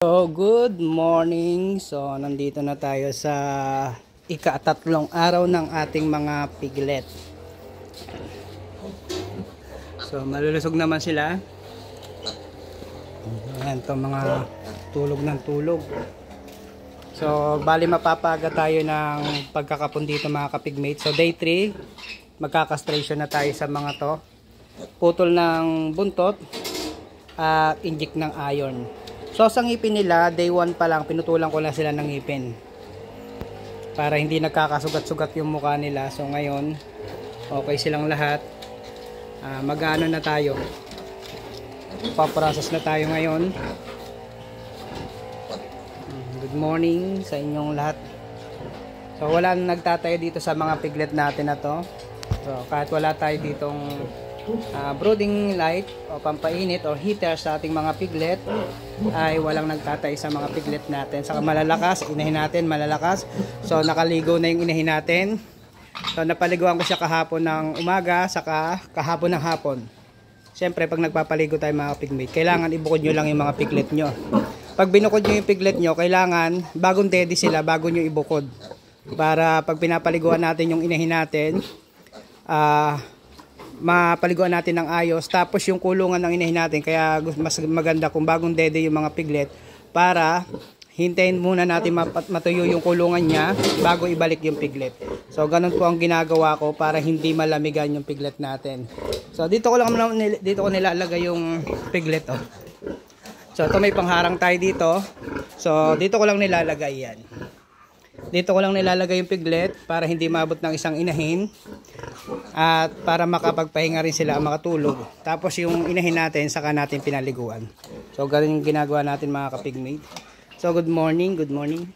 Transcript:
So, good morning. So, nandito na tayo sa ika-tatlong araw ng ating mga piglet. So, malulusog naman sila. Ayan, ito mga tulog ng tulog. So, bali mapapaga tayo ng pagkakapon dito mga kapigmate. So, day 3, magkakastration na tayo sa mga to. Putol ng buntot at inject ng iron. So, sa ngipin nila, day 1 pa lang, pinutulan ko na sila ng ngipin. Para hindi nagkakasugat-sugat yung mukha nila. So, ngayon, okay silang lahat. Mag-ano na tayo. Paprocess na tayo ngayon. Good morning sa inyong lahat. So, wala nang nagtatayo dito sa mga piglet natin na to. So, kahit wala tayo ditong brooding light o pampainit o heater sa ating mga piglet, ay walang nagtatay sa mga piglet natin. Saka malalakas, inahin natin malalakas. So nakaligo na yung inahin natin. So napaliguan ko siya kahapon ng umaga, saka kahapon ng hapon. Siyempre pag nagpapaligo tayo mga pigmate, kailangan ibukod nyo lang yung mga piglet nyo. Pag binukod nyo yung piglet nyo, kailangan bagong daddy sila, bago nyo ibukod. Para pag pinapaliguan natin yung inahin natin, mapaliguan natin ng ayos, tapos yung kulungan ng inahin natin. Kaya mas maganda kung bagong dede yung mga piglet, para hintayin muna natin matuyo yung kulungan niya bago ibalik yung piglet. So ganun po ang ginagawa ko para hindi malamigan yung piglet natin. So dito ko nilalagay yung piglet. So ito may pangharang tayo dito. So dito ko lang nilalagay yan. Dito ko lang nilalagay yung piglet para hindi maabot ng isang inahin at para makapagpahinga rin sila, makatulog. Tapos yung inahin natin saka natin pinaliguan. So ganun yung ginagawa natin mga kapigmate. So good morning, good morning.